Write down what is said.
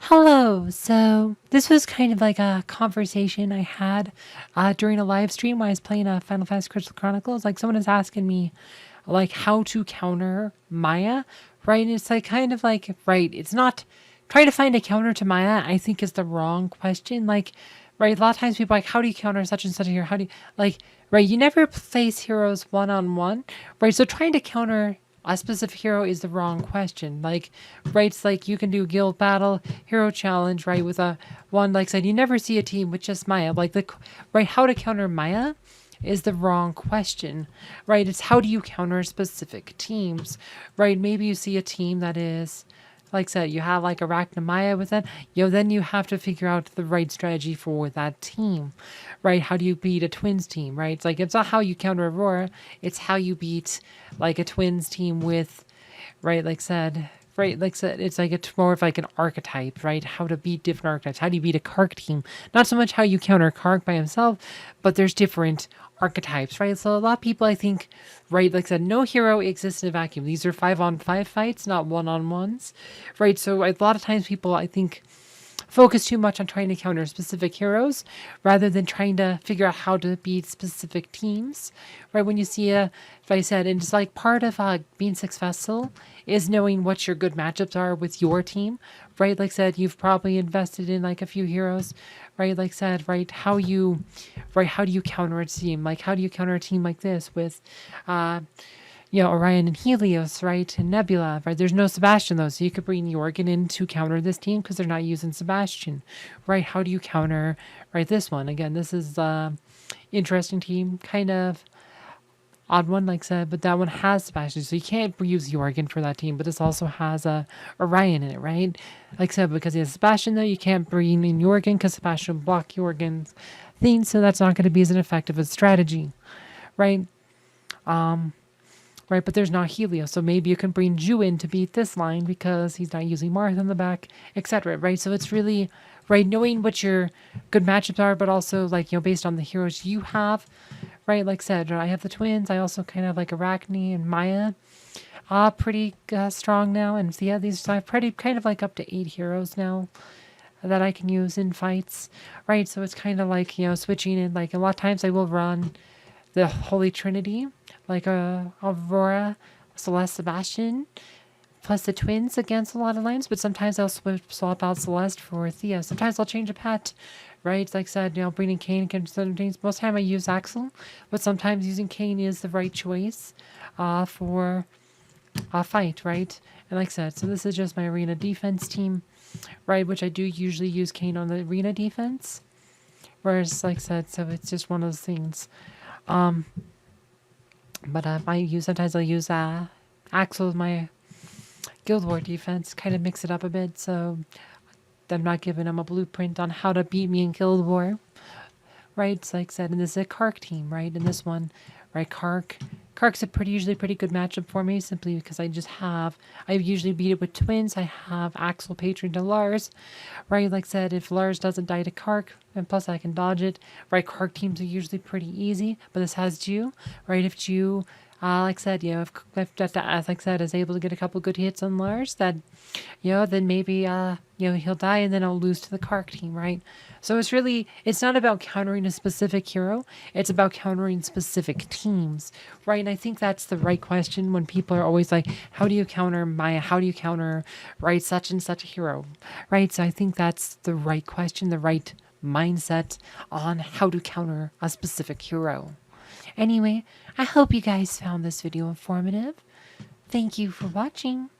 Hello. So this was kind of like a conversation I had during a live stream when I was playing Final Fantasy Crystal Chronicles. Like someone is asking me, like how to counter Maya, right? And it's like kind of like right. It's not trying to find a counter to Maya. I think is the wrong question. Like, right? A lot of times people are like, how do you counter such and such a hero? How do you like? Right? You never face heroes one on one, right? So trying to counter a specific hero is the wrong question. Like, right, it's like you can do guild battle, hero challenge, right, with a one, like I said, you never see a team with just Maya. Like, right, how to counter Maya is the wrong question, right? It's how do you counter specific teams, right? Maybe you see a team that is, like I said, you have like Arachnomaya with it, then you have to figure out the right strategy for that team, right? How do you beat a Twins team, right? It's like, it's not how you counter Aurora, it's how you beat like a Twins team with, right, like I said, right, like I said, it's like it's more of like an archetype, right? How to beat different archetypes. How do you beat a Kark team? Not so much how you counter Kark by himself, but there's different archetypes, right? So a lot of people, I think, right, like I said, no hero exists in a vacuum. These are 5-on-5 fights, not one-on-ones, right? So a lot of times people, I think, focus too much on trying to counter specific heroes rather than trying to figure out how to beat specific teams. Right, when you see if I said, and it's like part of being successful is knowing what your good matchups are with your team. Right, like I said, you've probably invested in like a few heroes. Right, like I said, right, how do you counter a team? Like, how do you counter a team like this with, uh, Orion and Helios, right? And Nebula, right? There's no Sebastian, though, so you could bring Jorgen in to counter this team because they're not using Sebastian, right? How do you counter, right, this one? Again, this is interesting team, kind of odd one, like I said, but that one has Sebastian, so you can't use Jorgen for that team, but this also has Orion in it, right? Like I said, because he has Sebastian, though, you can't bring in Jorgen because Sebastian will block Jorgen's thing, so that's not going to be as effective a strategy, right? Right, but there's not Helios, so maybe you can bring Ju in to beat this line because he's not using Marth in the back, etc. Right, so it's really right knowing what your good matchups are, but also like based on the heroes you have. Right, like I said, I have the twins. I also kind of like Arachne and Maya, pretty strong now, and so yeah, these are pretty kind of like up to 8 heroes now that I can use in fights. Right, so it's kind of like switching in. Like a lot of times I will run the Holy Trinity, like Aurora, Celeste, Sebastian, plus the twins against a lot of lines, but sometimes I'll swap out Celeste for Thea. Sometimes I'll change a pet, right? Like I said, bringing Kayn against certain things. Most of the time I use Axel, but sometimes using Kayn is the right choice for a fight, right? And like I said, so this is just my arena defense team, right? Which I do usually use Kayn on the arena defense. Whereas, like I said, so it's just one of those things. But sometimes I'll use Axel as my Guild War defense, kind of mix it up a bit, so I'm not giving him a blueprint on how to beat me in Guild War. Right, so like I said, and this is a Kark team, right? And this one, right, Kark's usually pretty good matchup for me, simply because I usually beat it with twins. I have Axel, Patron, to Lars, right? Like I said, if Lars doesn't die to Kark, and plus I can dodge it, right? Kark teams are usually pretty easy, but this has Ju, right? If Ju, like I said, if like I said, is able to get a couple good hits on Lars, that, then maybe, he'll die and then I'll lose to the Kark team, right? So it's not about countering a specific hero, it's about countering specific teams, right? And I think that's the right question when people are always like, how do you counter Maya? How do you counter, right, such and such a hero, right? So I think that's the right question, the right mindset on how to counter a specific hero. Anyway, I hope you guys found this video informative. Thank you for watching.